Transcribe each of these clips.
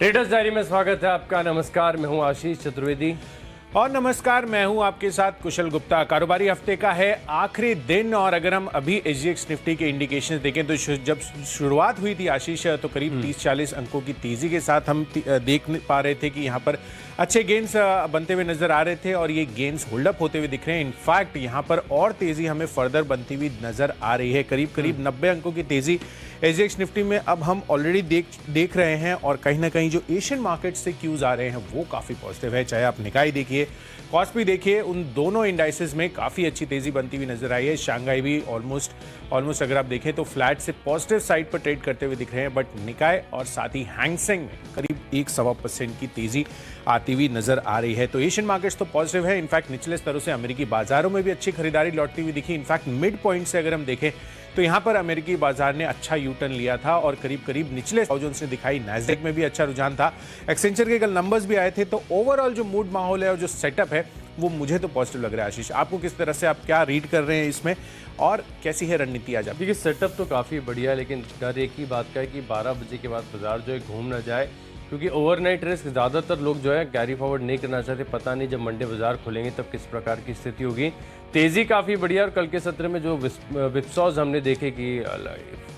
Traders diary में स्वागत है आपका। नमस्कार, मैं हूं आशीष चतुर्वेदी और नमस्कार, मैं हूं आपके साथ कुशल गुप्ता। कारोबारी हफ्ते का है आखिरी दिन और अगर हम अभी एसजीएक्स निफ्टी के इंडिकेशंस देखें तो जब शुरुआत हुई थी आशीष तो करीब 30-40 अंकों की तेजी के साथ हम देख पा रहे थे कि यहां पर अच्छे गेन्स बनते हुए नजर आ रहे थे और ये गेन्स होल्ड अप होते हुए दिख रहे हैं। इनफैक्ट यहां पर और तेजी हमें फर्दर बनती हुई नजर आ रही है। करीब 90 अंकों की तेजी एसजीएक्स निफ्टी में अब हम ऑलरेडी देख रहे हैं और कहीं ना कहीं जो एशियन मार्केट से क्यूज आ रहे हैं वो काफी पॉजिटिव है। चाहे आप निकाई देखिए, कॉस्पी देखिए, उन दोनों इंडाइसेस में काफी अच्छी तेजी बनती हुई नजर आई है। शांघाई भी ऑलमोस्ट अगर आप देखें तो फ्लैट से पॉजिटिव साइड पर ट्रेड करते हुए दिख रहे हैं, बट निकाय और साथ ही हैंगसेंग में करीब 1-1.25% की तेजी आती हुई नजर आ रही है। तो एशियन मार्केट्स तो पॉजिटिव है। इनफैक्ट निचले स्तरों से अमेरिकी बाजारों में भी अच्छी खरीदारी लौटती हुई दिखी। इनफैक्ट मिड पॉइंट से अगर हम देखें तो यहां पर अमेरिकी बाजार ने अच्छा यू टर्न लिया था और करीब निचले डाउ जोन्स ने दिखाई। नैस्डैक में भी अच्छा रुझान था। एक्सेंचर के कल नंबर्स भी आए थे। तो ओवरऑल जो मूड माहौल है और जो सेटअप है वो मुझे तो पॉजिटिव लग रहा है। आशीष, आपको किस तरह से, आप क्या रीड कर रहे हैं इसमें और कैसी है रणनीति आज? देखिए, सेटअप तो काफ़ी बढ़िया है, लेकिन डर एक ही बात का है कि 12 बजे के बाद बाजार जो है घूम ना जाए, क्योंकि ओवरनाइट रिस्क ज़्यादातर लोग जो है कैरी फॉरवर्ड नहीं करना चाहते। पता नहीं जब मंडे बाजार खुलेंगे तब किस प्रकार की स्थिति होगी। तेज़ी काफ़ी बढ़िया और कल के सत्र में जो विप्सॉज हमने देखे कि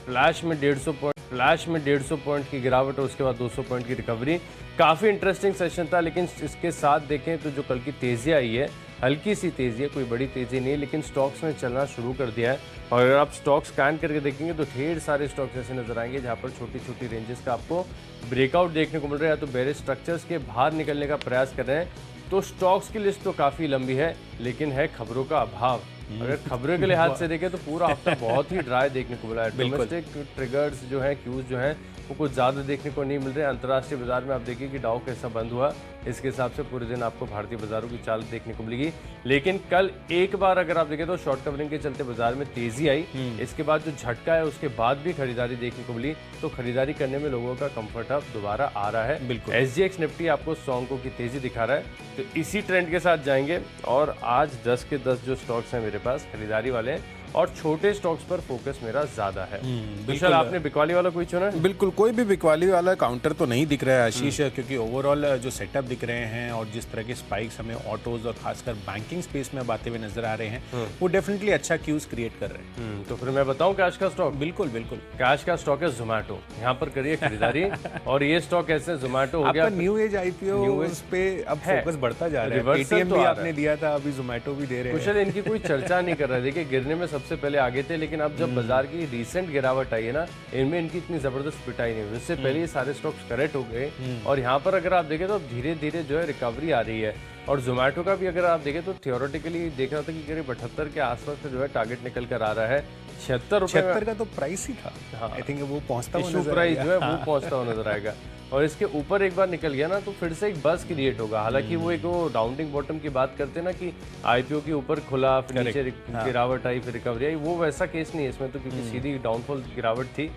फ्लैश में 150 पॉइंट की गिरावट और उसके बाद 200 पॉइंट की रिकवरी, काफ़ी इंटरेस्टिंग सेशन था। लेकिन इसके साथ देखें तो जो कल की तेज़ी आई है, हल्की सी तेज़ी है, कोई बड़ी तेज़ी नहीं, लेकिन स्टॉक्स ने चलना शुरू कर दिया है। और अगर आप स्टॉक्स स्कैन करके देखेंगे तो ढेर सारे स्टॉक्स ऐसे नजर आएंगे जहां पर छोटी छोटी रेंजेस का आपको ब्रेकआउट देखने को मिल रहा है, या तो बेरिश स्ट्रक्चर्स के बाहर निकलने का प्रयास कर रहे हैं। तो स्टॉक्स की लिस्ट तो काफ़ी लंबी है, लेकिन है खबरों का अभाव। अगर खबरों के लिहाज से देखें तो पूरा हफ्ता बहुत ही ड्राई देखने को मिला है। डोमेस्टिक ट्रिगर्स जो हैं, क्यूज जो हैं, वो कुछ ज़्यादा देखने को नहीं मिल रहे। अंतर्राष्ट्रीय बाजार में आप देखिए कि डाउ कैसा बंद हुआ, इसके हिसाब से पूरे दिन आपको भारतीय बाजारों की चाल देखने को मिलेगी। लेकिन कल एक बार अगर आप देखें तो शॉर्ट कवरिंग के चलते बाजार में तेजी आई, इसके बाद जो झटका है उसके बाद भी खरीदारी देखने को मिली। तो खरीदारी करने में लोगों का कंफर्ट अब दोबारा आ रहा है। बिल्कुल, एसजीएक्स निफ्टी आपको 100 अंकों की तेजी दिखा रहा है। तो इसी ट्रेंड के साथ जाएंगे और आज 10 के 10 जो स्टॉक्स हैं मेरे पास खरीदारी वाले और छोटे स्टॉक्स पर फोकस मेरा ज्यादा है। बिल्कुल, आपने बिकवाली वाला कोई चुना है? बिल्कुल, कोई भी बिकवाली वाला काउंटर तो नहीं दिख रहा है आशीष, क्योंकि ओवरऑल जो सेटअप दिख रहे हैं और जिस तरह के स्पाइक्स हमें ऑटोज और खासकर बैंकिंग स्पेस में आते हुए नजर आ रहे हैं वो डेफिनेटली अच्छा क्यूज क्रिएट कर रहे हैं। तो फिर मैं बताऊं कैश का स्टॉक? बिल्कुल, कैश का स्टॉक है जोमैटो। यहाँ पर करिए खरीदारी। और ये स्टॉक ऐसे जोमैटो हो गया न्यू एज आईपीओ पे अब फोकस बढ़ता जा रहा है। पेटीएम भी आपने दिया था, अभी जोमैटो भी दे रहे हैं। कुछ इनकी कोई चर्चा नहीं कर रहे। देखिए, गिरने में सबसे पहले आगे थे, लेकिन अब जब बाजार की रिसेंट गिरावट आई है ना, इनमें इनकी इतनी जबरदस्त पिटाई नहीं हुई। इससे पहले ये सारे स्टॉक्स करेक्ट हो गए और यहाँ पर अगर आप देखें तो धीरे धीरे जो है रिकवरी आ रही है। और जोमैटो का भी अगर आप देखें तो थियोरेटिकली देख रहा था कि करीब 78 के आसपास का जो है टारगेट निकल कर आ रहा है। 76 का तो प्राइस ही था। हाँ, आई थिंक वो पहुंचता हुआ इशू प्राइस जो है वो पहुंचता हुआ नजर आएगा। और इसके ऊपर एक बार निकल गया ना तो फिर से एक बस क्रिएट होगा। हालांकि वो एक डाउनिंग बॉटम की बात करते हैं ना कि आईपीओ के ऊपर खुला, फिर नीचे गिरावट आई, फिर रिकवरी आई, वो वैसा केस नहीं है इसमें तो, क्योंकि सीधी डाउनफॉल गिरावट थी।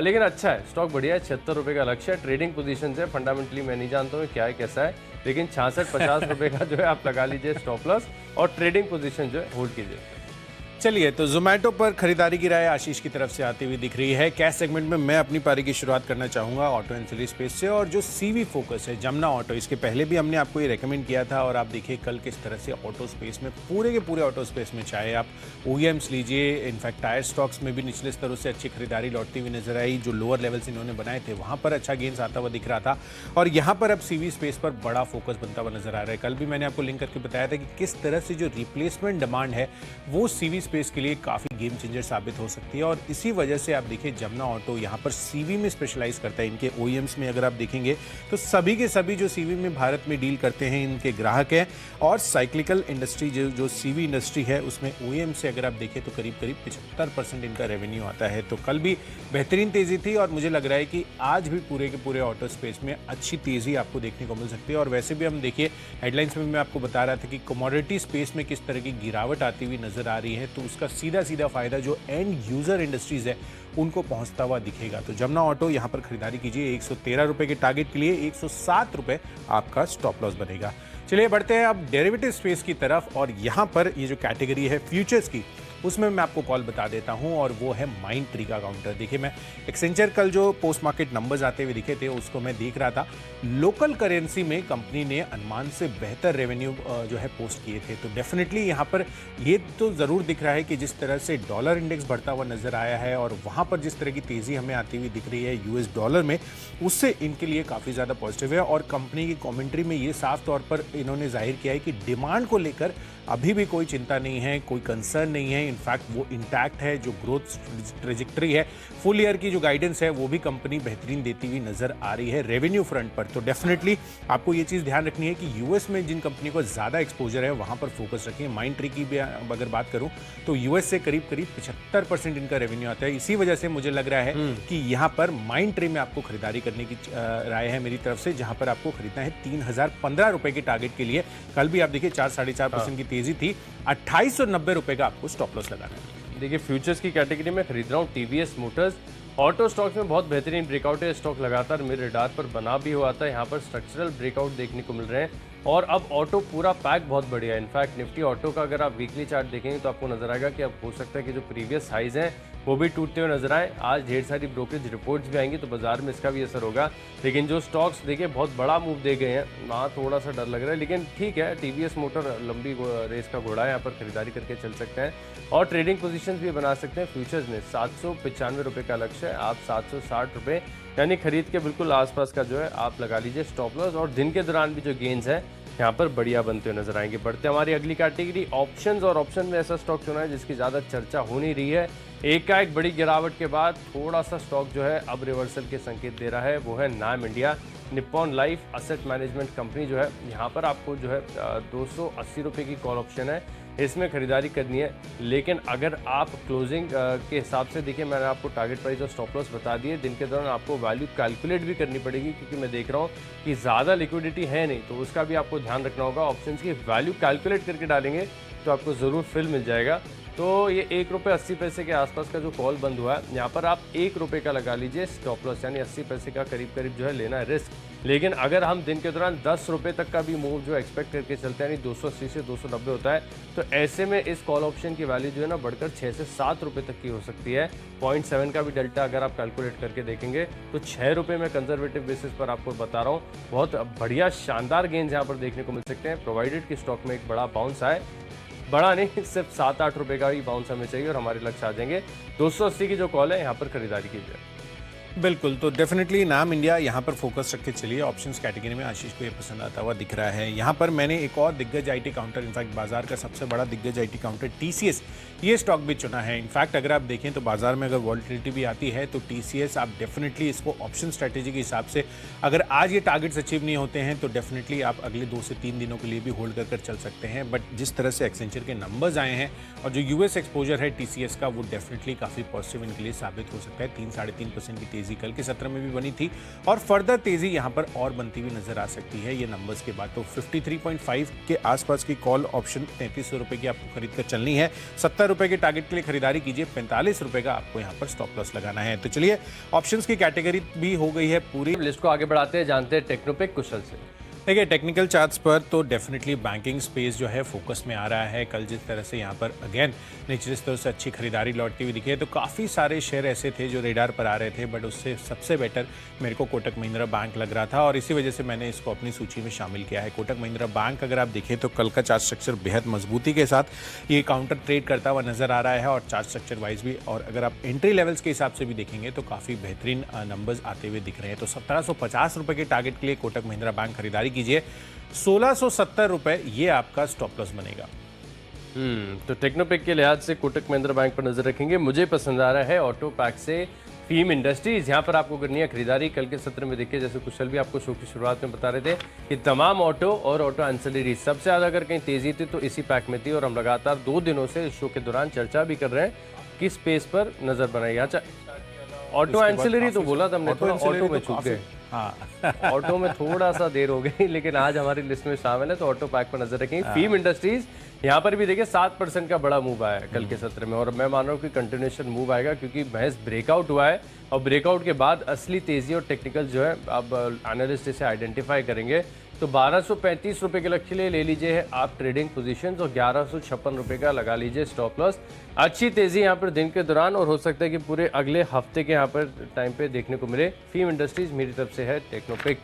लेकिन अच्छा है, स्टॉक बढ़िया है। 76 रुपये का लक्ष्य है। ट्रेडिंग पोजीशन है, फंडामेंटली मैं नहीं जानता हूँ क्या है कैसा है, लेकिन 66-50 रुपये का जो है आप लगा लीजिए स्टॉप लॉस और ट्रेडिंग पोजीशन जो है होल्ड कीजिए। चलिए, तो जोमैटो पर खरीदारी की राय आशीष की तरफ से आती हुई दिख रही है। कैश सेगमेंट में मैं अपनी पारी की शुरुआत करना चाहूंगा ऑटो एंसिलरी स्पेस से, और जो सीवी फोकस है जमुना ऑटो, इसके पहले भी हमने आपको ये रेकमेंड किया था और आप देखिए कल किस तरह से ऑटो स्पेस में, पूरे के पूरे ऑटो स्पेस में, चाहे आप ओईएम्स लीजिए, इनफैक्ट टायर स्टॉक्स में भी निचले स्तरों से अच्छी खरीदारी लौटती हुई नजर आई। जो लोअर लेवल्स इन्होंने बनाए थे वहां पर अच्छा गेन्स आता हुआ दिख रहा था और यहाँ पर अब सीवी स्पेस पर बड़ा फोकस बनता हुआ नजर आ रहा है। कल भी मैंने आपको लिंक करके बताया था कि किस तरह से जो रिप्लेसमेंट डिमांड है वो सीवी स्पेस के लिए काफी गेम चेंजर साबित हो सकती है। और इसी वजह से आप देखिए जमुना ऑटो यहाँ पर सीवी में स्पेशलाइज करता है। इनके ओईएम्स में अगर आप देखेंगे तो सभी के सभी जो सीवी में भारत में डील करते हैं इनके ग्राहक हैं। और साइक्लिकल इंडस्ट्री जो सीवी इंडस्ट्री है उसमें ओईएम से अगर आप देखें तो करीब 75% इनका रेवेन्यू आता है। तो कल भी बेहतरीन तेजी थी और मुझे लग रहा है कि आज भी पूरे के पूरे ऑटो स्पेस में अच्छी तेजी आपको देखने को मिल सकती है। और वैसे भी हम देखिए हेडलाइंस में मैं आपको बता रहा था कि कमोडिटी स्पेस में किस तरह की गिरावट आती हुई नजर आ रही है, तो उसका सीधा फायदा जो एंड यूजर इंडस्ट्रीज है उनको पहुंचता हुआ दिखेगा। तो जमुना ऑटो यहां पर खरीदारी कीजिए। 113 रुपए के टारगेट के लिए 107 रुपए आपका स्टॉप लॉस बनेगा। चलिए बढ़ते हैं अब डेरिवेटिव स्पेस की तरफ और यहां पर ये जो कैटेगरी है फ्यूचर्स की, उसमें मैं आपको कॉल बता देता हूं, और वो है माइंडट्री का काउंटर। देखिए, मैं एक्सेंचर कल जो पोस्ट मार्केट नंबर्स आते हुए दिखे थे उसको मैं देख रहा था। लोकल करेंसी में कंपनी ने अनुमान से बेहतर रेवेन्यू जो है पोस्ट किए थे। तो डेफिनेटली यहाँ पर ये तो ज़रूर दिख रहा है कि जिस तरह से डॉलर इंडेक्स बढ़ता हुआ नजर आया है और वहाँ पर जिस तरह की तेज़ी हमें आती हुई दिख रही है यूएस डॉलर में, उससे इनके लिए काफ़ी ज़्यादा पॉजिटिव है। और कंपनी की कमेंट्री में ये साफ तौर पर इन्होंने जाहिर किया है कि डिमांड को लेकर अभी भी कोई चिंता नहीं है, कोई कंसर्न नहीं है। इनफैक्ट वो इंटैक्ट है। जो ग्रोथ ट्रेजेक्टरी है, फुल ईयर की जो गाइडेंस है वो भी कंपनी बेहतरीन देती हुई नजर आ रही है रेवेन्यू फ्रंट पर। तो डेफिनेटली आपको ये चीज़ ध्यान रखनी है कि यूएस में जिन कंपनी को ज़्यादा एक्सपोजर है वहाँ पर फोकस रखें। माइंडट्री की भी अगर बात करूँ तो यूएस से करीब 75% इनका रेवेन्यू आता है। इसी वजह से मुझे लग रहा है कि यहाँ पर माइंडट्री में आपको खरीदारी करने की राय है मेरी तरफ से, जहाँ पर आपको खरीदना है 3015 रुपए के टारगेट के लिए। कल भी आप देखिए 4-4.5% की तेजी थी। 2890 रुपए का आपको स्टॉप लॉस लगाना है। देखिए, फ्यूचर्स की कैटेगरी में खरीद रहा हूँ टीवीएस मोटर्स। ऑटो स्टॉक्स में बहुत बेहतरीन ब्रेकआउट है। स्टॉक लगातार मेरे रडार पर बना भी हुआ था। यहाँ पर स्ट्रक्चरल ब्रेकआउट देखने को मिल रहे हैं और अब ऑटो पूरा पैक बहुत बढ़िया है। इनफैक्ट निफ्टी ऑटो का अगर आप वीकली चार्ट देखेंगे तो आपको नजर आएगा कि अब हो सकता है कि जो प्रीवियस हाइज हैं वो भी टूटते हुए नजर आए। आज ढेर सारी ब्रोकरेज रिपोर्ट्स भी आएंगी तो बाजार में इसका भी असर होगा। लेकिन जो स्टॉक्स देखिए बहुत बड़ा मूव दे गए हैं, वहाँ थोड़ा सा डर लग रहा है, लेकिन ठीक है, टीवीएस मोटर लंबी रेस का घोड़ा है, यहाँ पर खरीदारी करके चल सकते हैं और ट्रेडिंग पोजीशंस भी बना सकते हैं। फ्यूचर्स में 795 रुपये का लक्ष्य है, आप 760 रुपये यानी खरीद के बिल्कुल आसपास का जो है आप लगा लीजिए स्टॉप लॉस। और दिन के दौरान भी जो गेन्स है यहाँ पर बढ़िया बनते हुए नजर आएंगे। बढ़ते हमारी अगली कैटेगरी ऑप्शंस, और ऑप्शन में ऐसा स्टॉक चुना है जिसकी ज़्यादा चर्चा हो नहीं रही है। एक बड़ी गिरावट के बाद थोड़ा सा स्टॉक जो है अब रिवर्सल के संकेत दे रहा है, वो है नाम India. Nippon life asset management company जो है, यहाँ पर आपको जो है 280 रुपये की कॉल ऑप्शन है, इसमें खरीदारी करनी है। लेकिन अगर आप क्लोजिंग के हिसाब से देखिए, मैंने आपको टारगेट प्राइस और स्टॉप लॉस बता दिए। दिन के दौरान आपको वैल्यू कैलकुलेट भी करनी पड़ेगी, क्योंकि मैं देख रहा हूँ कि ज़्यादा लिक्विडिटी है नहीं, तो उसका भी आपको ध्यान रखना होगा। ऑप्शंस की वैल्यू कैलकुलेट करके डालेंगे तो आपको ज़रूर फिल मिल जाएगा। तो ये ₹1.80 के आसपास का जो कॉल बंद हुआ है, यहाँ पर आप ₹1 का लगा लीजिए स्टॉप लॉस, यानी 80 पैसे का करीब जो है लेना है रिस्क। लेकिन अगर हम दिन के दौरान ₹10 तक का भी मूव जो एक्सपेक्ट करके चलते हैं, यानी 280 से 290 होता है, तो ऐसे में इस कॉल ऑप्शन की वैल्यू जो है ना बढ़कर 6 से 7 रुपये तक की हो सकती है। 0.7 का भी डेल्टा अगर आप कैलकुलेट करके देखेंगे तो ₹6 में कंजर्वेटिव बेसिस पर आपको बता रहा हूँ बहुत बढ़िया शानदार गेंस यहाँ पर देखने को मिल सकते हैं, प्रोवाइडेड कि स्टॉक में एक बड़ा बाउंस आए। बड़ा नहीं, सिर्फ 7-8 रुपये का ही बाउंस हमें चाहिए और हमारे लक्ष्य आ जाएंगे। 280 की जो कॉल है यहाँ पर खरीदारी कीजिए। बिल्कुल, तो डेफिनेटली नाम इंडिया यहाँ पर फोकस रख के चलिए। ऑप्शंस कैटेगरी में आशीष को ये पसंद आता हुआ दिख रहा है। यहाँ पर मैंने एक और दिग्गज आईटी काउंटर, इनफैक्ट बाजार का सबसे बड़ा दिग्गज आईटी काउंटर टीसीएस, ये स्टॉक भी चुना है। इनफैक्ट अगर आप देखें तो बाजार में अगर वॉलिटिलिटी भी आती है तो टीसीएस आप डेफिनेटली इसको ऑप्शन स्ट्रैटेजी के हिसाब से, अगर आज ये टारगेट्स अचीव नहीं होते हैं तो डेफिनेटली आप अगले 2 से 3 दिनों के लिए भी होल्ड कर चल सकते हैं। बट जिस तरह से एक्सेंचर के नंबर्स आए हैं और जो यूएस एक्सपोजर है टीसीएस का, वो डेफिनेटली काफ़ी पॉजिटिव इनके लिए साबित हो सकता है। 3-3.5% की तेजी कल के सत्र में भी बनी थी और फर्दर तेजी यहां पर और बनती हुई नजर आ सकती है ये नंबर्स के बाद। तो 53.5 के आसपास की कॉल ऑप्शन 3300 रुपए की आपको खरीद कर चलनी है। 70 रुपए के टारगेट के लिए खरीदारी कीजिए। 45 रुपए का आपको यहां पर स्टॉप लॉस लगाना है। तो चलिए, ऑप्शंस की कैटेगरी भी हो गई है पूरी। लिस्ट को आगे बढ़ाते हैं, जानते हैं टेक्नोपेक कुशल से। देखिए, टेक्निकल चार्ट्स पर तो डेफिनेटली बैंकिंग स्पेस जो है फोकस में आ रहा है। कल जिस तरह से यहाँ पर अगेन निचली स्तर से अच्छी खरीदारी लौटती हुई दिखी है, तो काफ़ी सारे शेयर ऐसे थे जो रेडार पर आ रहे थे, बट उससे सबसे बेटर मेरे को कोटक महिंद्रा बैंक लग रहा था और इसी वजह से मैंने इसको अपनी सूची में शामिल किया है। कोटक महिंद्रा बैंक अगर आप देखें तो कल का चार्ट स्ट्रक्चर बेहद मजबूती के साथ ये काउंटर ट्रेड करता हुआ नजर आ रहा है और चार्ट स्ट्रक्चर वाइज भी, और अगर आप एंट्री लेवल्स के हिसाब से भी देखेंगे तो काफ़ी बेहतरीन नंबर्स आते हुए दिख रहे हैं। तो 1750 रुपये के टारगेट के लिए कोटक महिंद्रा बैंक खरीदारी कीजिए। 1670 रुपए ये आपका स्टॉप लॉस बनेगा। तो टेक्नोपेक के लिहाज से कोटक महिंद्रा बैंक पर नजर रखेंगे। मुझे पसंद आ रहा है ऑटो पैक से फीम इंडस्ट्रीज, यहाँ पर आपको करनी है खरीदारी। कल के सत्र में देखिए, जैसे कुशल भी आपको शो की शुरुआत में बता रहे थे कि तमाम ऑटो और ऑटो एंसिलरी सबसे ज़्यादा अगर कहीं तेजी थी तो इसी पैक में थी और हम लगातार 2 दिनों से इस शो के दौरान चर्चा भी कर रहे हैं कि स्पेस पर नजर बनाई। अच्छा, ऑटो एंसिलरी तो बोला था हमने, थोड़ा ऑटो में चूक गए। हाँ ऑटो में थोड़ा सा देर हो गई, लेकिन आज हमारी लिस्ट में शामिल है तो ऑटो पैक पर नजर रखेंगे। फीम इंडस्ट्रीज यहाँ पर भी देखिए 7% का बड़ा मूव आया है कल के सत्र में और मैं मान रहा हूँ कि कंटिन्यूएशन मूव आएगा क्योंकि महज ब्रेकआउट हुआ है और ब्रेकआउट के बाद असली तेजी और टेक्निकल जो है अब एनालिस्ट इसे आइडेंटिफाई करेंगे तो 1235 रुपये के लक्ष्य लिए ले लीजिए है आप ट्रेडिंग पोजीशन और 1156 रुपये का लगा लीजिए स्टॉप लॉस। अच्छी तेजी यहाँ पर दिन के दौरान और हो सकता है कि पूरे अगले हफ्ते के यहाँ पर टाइम पे देखने को मिले। फीम इंडस्ट्रीज मेरी तरफ से है टेक्नोपिक।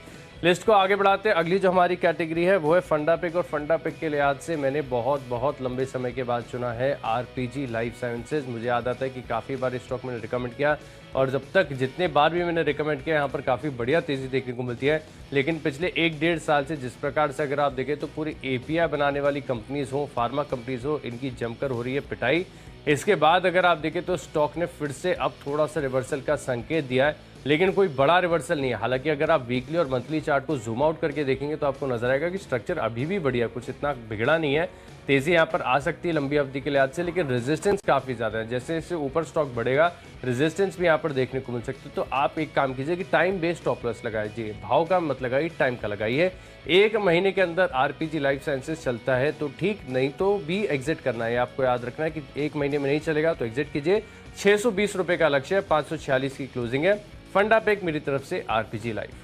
लिस्ट को आगे बढ़ाते हैं, अगली जो हमारी कैटेगरी है वो है फंडा पिक, और फंडा पिक के लिहाज से मैंने बहुत लंबे समय के बाद चुना है आरपीजी लाइफ साइंसेज। मुझे याद आता है कि काफ़ी बार इस स्टॉक मैंने रिकमेंड किया, और जब तक जितने बार भी मैंने रिकमेंड किया यहाँ पर काफ़ी बढ़िया तेज़ी देखने को मिलती है। लेकिन पिछले 1-1.5 साल से जिस प्रकार से अगर आप देखें तो पूरी एपीआई बनाने वाली कंपनीज हो, फार्मा कंपनीज हो, इनकी जमकर हो रही है पिटाई। इसके बाद अगर आप देखें तो स्टॉक ने फिर से अब थोड़ा सा रिवर्सल का संकेत दिया है, लेकिन कोई बड़ा रिवर्सल नहीं है। हालांकि अगर आप वीकली और मंथली चार्ट को जूम आउट करके देखेंगे तो आपको नजर आएगा कि स्ट्रक्चर अभी भी बढ़िया, कुछ इतना बिगड़ा नहीं है। तेजी यहाँ पर आ सकती है लंबी अवधि के लिहाज से, लेकिन रेजिस्टेंस काफ़ी ज़्यादा है। जैसे जैसे ऊपर स्टॉक बढ़ेगा रेजिस्टेंस भी यहाँ पर देखने को मिल सकती है। तो आप एक काम कीजिए कि टाइम बेस्ड स्टॉप लॉस लगाइए, भाव का मत लगाइए, टाइम का लगाइए। 1 महीने के अंदर आरपीजी लाइफ साइंसेज चलता है तो ठीक, नहीं तो भी एग्जिट करना है। आपको याद रखना है कि 1 महीने में नहीं चलेगा तो एग्जिट कीजिए। 620 रुपये का लक्ष्य है, 546 की क्लोजिंग है। फंडा पिक मेरी तरफ से आरपीजी लाइफ।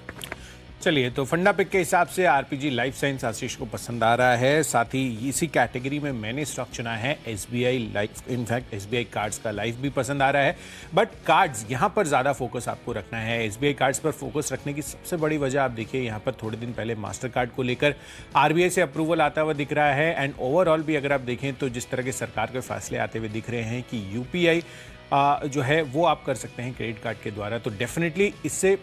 चलिए, तो फंडा पिक के हिसाब से आरपीजी लाइफ साइंस आशीष को पसंद आ रहा है। साथ ही इसी कैटेगरी में मैंने स्टॉक चुना है SBI life. In fact SBI cards का लाइफ भी पसंद आ रहा है, बट कार्ड्स यहाँ पर ज़्यादा फोकस आपको रखना है। एसबीआई कार्ड्स पर फोकस रखने की सबसे बड़ी वजह आप देखिए, यहाँ पर थोड़े दिन पहले मास्टर कार्ड को लेकर आरबीआई से अप्रूवल आता हुआ दिख रहा है। एंड ओवरऑल भी अगर आप देखें तो जिस तरह के सरकार के फैसले आते हुए दिख रहे हैं कि यूपीआई जो है वो आप कर सकते हैं क्रेडिट कार्ड के द्वारा, तो डेफिनेटली इससे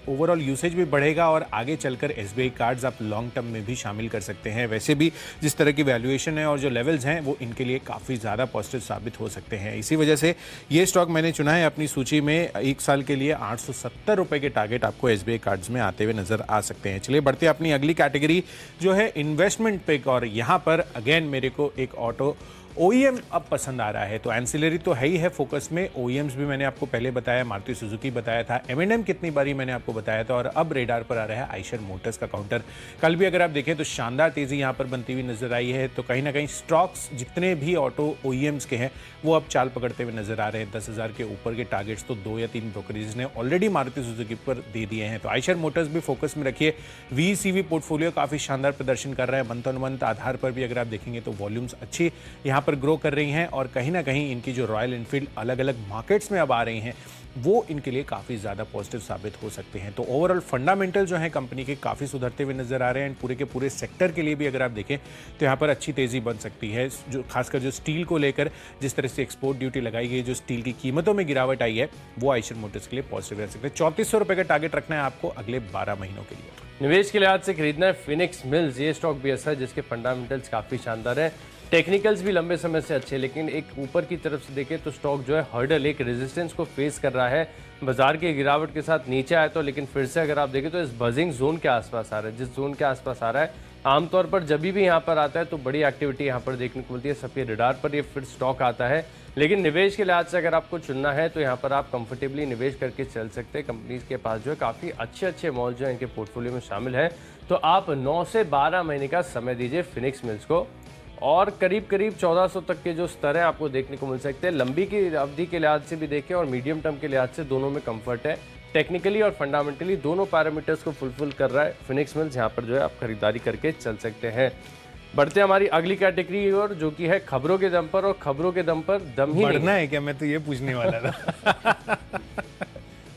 ओवरऑल यूसेज भी बढ़ेगा और आगे चलकर एसबीआई कार्ड्स आप लॉन्ग टर्म में भी शामिल कर सकते हैं। वैसे भी जिस तरह की वैल्यूएशन है और जो लेवल्स हैं वो इनके लिए काफ़ी ज़्यादा पॉजिटिव साबित हो सकते हैं। इसी वजह से ये स्टॉक मैंने चुना है अपनी सूची में। 1 साल के लिए 870 रुपये के टारगेट आपको एसबीआई कार्ड्स में आते हुए नजर आ सकते हैं। चलिए बढ़ते हैं अपनी अगली कैटेगरी जो है इन्वेस्टमेंट पिक, और यहाँ पर अगेन मेरे को एक ऑटो OEM अब पसंद आ रहा है। तो एंसिलरी तो है ही है फोकस में, OEMs भी मैंने आपको पहले बताया, मारुति सुजुकी बताया था, M&M कितनी बारी मैंने आपको बताया था, और अब रेडार पर आ रहा है आइशर मोटर्स का काउंटर। कल भी अगर आप देखें तो शानदार तेजी यहाँ पर बनती हुई नजर आई है। तो कहीं ना कहीं स्टॉक्स जितने भी ऑटो OEMs के हैं वो अब चाल पकड़ते हुए नजर आ रहे हैं। 10,000 के ऊपर के टारगेट्स तो 2 या 3 ब्रोकरेज ने ऑलरेडी मारुति सुजुकी पर दे दिए हैं। तो आइशर मोटर्स भी फोकस में रखिए। VECV पोर्टफोलियो काफ़ी शानदार प्रदर्शन कर रहा है। मंथ ऑन मंथ आधार पर भी अगर आप देखेंगे तो वॉल्यूम्स अच्छी यहाँ पर ग्रो कर रही हैं, और कहीं ना कहीं इनकी जो रॉयल एनफील्ड अलग अलग मार्केट्स में अब आ रही हैं वो इनके लिए काफ़ी ज़्यादा पॉजिटिव साबित हो सकते हैं। तो ओवरऑल फंडामेंटल जो है कंपनी के काफ़ी सुधरते हुए नजर आ रहे हैं। पूरे के पूरे सेक्टर के लिए भी अगर आप देखें तो यहाँ पर अच्छी तेज़ी बन सकती है। जो खासकर जो स्टील को लेकर जिस तरह से एक्सपोर्ट ड्यूटी लगाई गई, जो स्टील की कीमतों में गिरावट आई है, वो आइशर मोटर्स के लिए पॉजिटिव रह सकते हैं। 3400 रुपये का टारगेट रखना है आपको अगले 12 महीनों के लिए। निवेश के लिहाज से खरीदना है फिनिक्स मिल्स। ये स्टॉक भी ऐसा है जिसके फंडामेंटल्स काफ़ी शानदार है, टेक्निकल्स भी लंबे समय से अच्छे, लेकिन एक ऊपर की तरफ से देखें तो स्टॉक जो है हर्डल, एक रेजिस्टेंस को फेस कर रहा है। बाजार की गिरावट के साथ नीचे आया तो, लेकिन फिर से अगर आप देखें तो इस बजिंग जोन के आसपास आ रहा है। जिस जोन के आसपास आ रहा है आमतौर पर जब भी यहाँ पर आता है तो बड़ी एक्टिविटी यहाँ पर देखने को मिलती है। सबके रडार पर ये फिर स्टॉक आता है। लेकिन निवेश के लिहाज से अगर आपको चुनना है तो यहाँ पर आप कंफर्टेबली निवेश करके चल सकते हैं। कंपनीज के पास जो है काफ़ी अच्छे मॉल जो है इनके पोर्टफोलियो में शामिल है। तो आप 9 से 12 महीने का समय दीजिए फिनिक्स मिल्स को, और करीब 1400 तक के जो स्तर हैं आपको देखने को मिल सकते हैं। लंबी की अवधि के लिहाज से भी देखें और मीडियम टर्म के लिहाज से दोनों में कंफर्ट है। टेक्निकली और फंडामेंटली दोनों पैरामीटर्स को फुलफिल कर रहा है फिनिक्स मिल्स। यहाँ पर जो है आप खरीदारी करके चल सकते हैं। बढ़ते हमारी अगली कैटेगरी और जो कि है खबरों के दम पर, और खबरों के दम पर दम ही बढ़ना है क्या? मैं तो ये पूछने वाला था।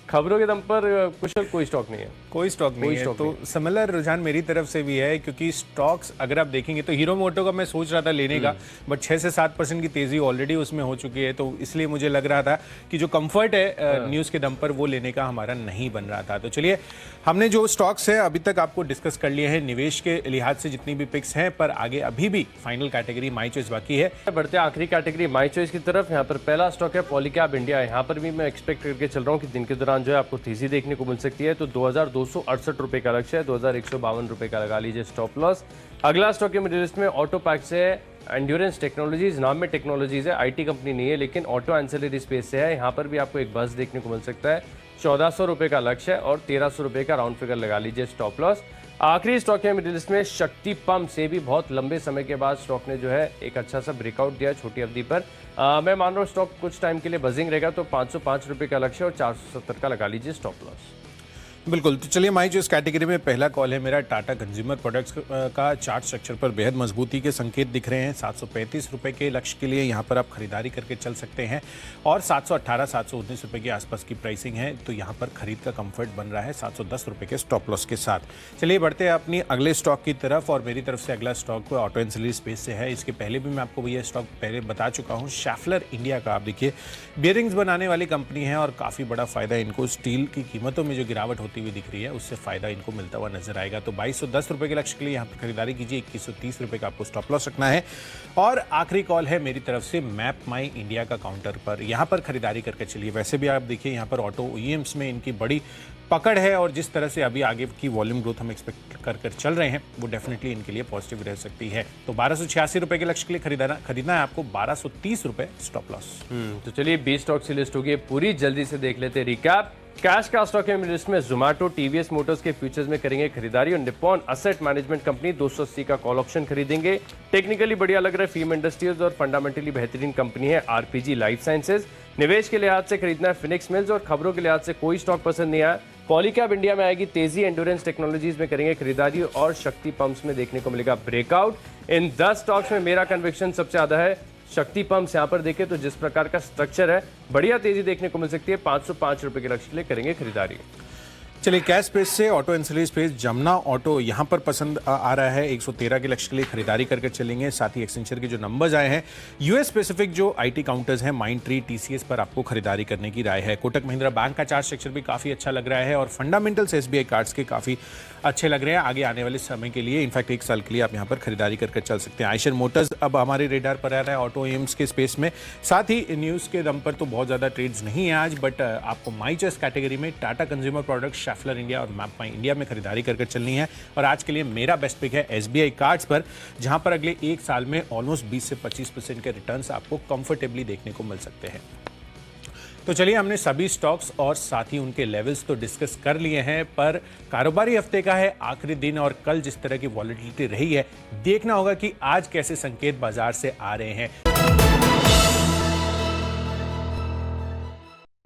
खबरों के दम पर कुशल कोई स्टॉक नहीं है, कोई स्टॉक नहीं है। तो सिमिलर रुझान मेरी तरफ से भी है, क्योंकि स्टॉक्स अगर आप देखेंगे तो हीरो मोटो का मैं सोच रहा था लेने का, बट 6 से 7% की तेजी ऑलरेडी उसमें हो चुकी है। तो इसलिए मुझे लग रहा था कि जो कंफर्ट है न्यूज़ के दम पर वो लेने का हमारा नहीं बन रहा था। तो चलिए, हमने जो स्टॉक्स है अभी तक आपको डिस्कस कर लिए हैं निवेश के लिहाज से जितनी भी पिक्स हैं, पर आगे अभी भी फाइनल कैटेगरी माई चॉइस बाकी है। बढ़ते आखिरी कैटेगरी माई चॉइस की तरफ। यहाँ पर पहला स्टॉक है पॉलीकैब इंडिया। यहाँ पर भी मैं एक्सपेक्ट करके चल रहा हूँ कि दिन के दौरान जो है आपको तेजी देखने को मिल सकती है। तो 2268 रुपये का लक्ष्य है, 2152 रुपये का लगा लीजिए स्टॉप लॉस। अगला स्टॉक है मेरी लिस्ट में ऑटो पैक से है, एंड्योरेंस टेक्नोलॉजीज। नाम में टेक्नोलॉजीज है, IT कंपनी नहीं है, लेकिन ऑटो एंसिलरी स्पेस से है। यहाँ पर भी आपको एक बस देखने को मिल सकता है। 1400 रुपये का लक्ष्य है और 1300 रुपये का राउंड फिगर लगा लीजिए स्टॉप लॉस। आखिरी स्टॉक है मेरी लिस्ट में शक्ति पंप से भी बहुत लंबे समय के बाद स्टॉक ने जो है एक अच्छा सा ब्रेकआउट दिया छोटी अवधि पर। मैं मान रहा हूँ स्टॉक कुछ टाइम के लिए बजिंग रहेगा। तो 505 रुपये का लक्ष्य और 470 का लगा लीजिए स्टॉप लॉस। बिल्कुल। तो चलिए माई जो इस कैटेगरी में पहला कॉल है मेरा टाटा कंज्यूमर प्रोडक्ट्स का चार्ट स्ट्रक्चर पर बेहद मजबूती के संकेत दिख रहे हैं। 735 रुपये के लक्ष्य के लिए यहाँ पर आप खरीदारी करके चल सकते हैं और 718-719 रुपये के आसपास की प्राइसिंग है, तो यहाँ पर खरीद का कंफर्ट बन रहा है 710 रुपये के स्टॉप लॉस के साथ। चलिए बढ़ते हैं अपनी अगले स्टॉक की तरफ और मेरी तरफ से अगला स्टॉक ऑटो एंसिलरी स्पेस से है। इसके पहले भी मैं आपको ये स्टॉक पहले बता चुका हूँ। शैफलर इंडिया का आप देखिए बियरिंग्स बनाने वाली कंपनी है और काफ़ी बड़ा फायदा इनको स्टील की कीमतों में जो गिरावट होती हुई दिख रही है उससे फायदा इनको मिलता हुआ नजर आएगा। तो 2210 रुपये के लक्ष्य के लिए यहाँ पर खरीदारी कीजिए। 2130 रुपये का आपको स्टॉप लॉस रखना है। और आखिरी कॉल है मेरी तरफ से मैप माई इंडिया का काउंटर पर, यहाँ पर खरीदारी करके चलिए। वैसे भी आप देखिए यहाँ पर ऑटो OEMs में इनकी बड़ी पकड़ है और जिस तरह से अभी आगे की वॉल्यूम ग्रोथ हम एक्सपेक्ट कर चल रहे हैं वो डेफिनेटली इनके लिए पॉजिटिव रह सकती है। तो 1286 रुपये के लक्ष्य के लिए खरीदना है आपको। 1230 रुपये स्टॉप लॉस। तो चलिए 20 स्टॉक की लिस्ट होगी पूरी, जल्दी से देख लेते हैं रिकैप। कैश का स्टॉक है मेरी लिस्ट में जोमेटो, टीवीएस मोटर्स के फ्यूचर्स में करेंगे खरीदारी और निप्पॉन एसेट मैनेजमेंट कंपनी 280 का कॉल ऑप्शन खरीदेंगे। टेक्निकली बढ़िया लग रहा है फिल्म इंडस्ट्रीज और फंडामेंटली बेहतरीन कंपनी है आरपीजी लाइफ साइंसेज। निवेश के लिहाज से खरीदना है फिनिक्स मिल्स और खबरों के लिहाज से कोई स्टॉक पसंद नहीं आया। पॉलीकैब इंडिया में आएगी तेजी, एंड्योरेंस टेक्नोलॉजीज में करेंगे खरीदारी और शक्ति पंप्स में देखने को मिलेगा ब्रेकआउट। इन 10 स्टॉक्स में मेरा कन्विक्शन सबसे ज्यादा है शक्ति पंप्स। यहाँ पर देखें तो जिस प्रकार का स्ट्रक्चर है बढ़िया तेजी देखने को मिल सकती है। 505 रुपए के लक्ष्य के लिए करेंगे खरीदारी। चलिए कैश स्पेस से auto ancillary space Jamuna auto यहाँ पर पसंद आ रहा है। 113 के लक्ष्य के लिए खरीदारी करके चलेंगे। साथ ही एक्सटेंचर के जो नंबर्स आए हैं यूएस स्पेसिफिक जो आईटी काउंटर्स हैं माइंड ट्री टीसीएस पर आपको खरीदारी करने की राय है। कोटक महिंद्रा बैंक का चार्ट स्ट्रक्चर भी काफ़ी अच्छा लग रहा है और फंडामेंटल्स एसबीआई कार्ड्स के काफ़ी अच्छे लग रहे हैं आगे आने वाले समय के लिए। इनफैक्ट 1 साल के लिए आप यहाँ पर खरीदारी करके चल सकते हैं। आयशर मोटर्स अब हमारे रेडार पर आ रहा है ऑटो एम्स के स्पेस में। साथ ही न्यूज़ के दम पर तो बहुत ज़्यादा ट्रेड्स नहीं है आज, बट आपको माई चॉइस कैटेगरी में टाटा कंज्यूमर प्रोडक्ट्स, शैफलर इंडिया और मैप माई इंडिया में खरीदारी करके चलनी है। और आज के लिए मेरा बेस्ट पिक है एसबीआई कार्ड्स पर, जहां पर अगले 1 साल में ऑलमोस्ट 20 से 25% के रिटर्न्स आपको कंफर्टेबली देखने को मिल सकते हैं। तो चलिए हमने सभी स्टॉक्स और साथ ही उनके लेवल्स तो डिस्कस कर लिए हैं, पर कारोबारी हफ्ते का है आखिरी दिन और कल जिस तरह की वॉलेटिलिटी रही है देखना होगा कि आज कैसे संकेत बाजार से आ रहे हैं।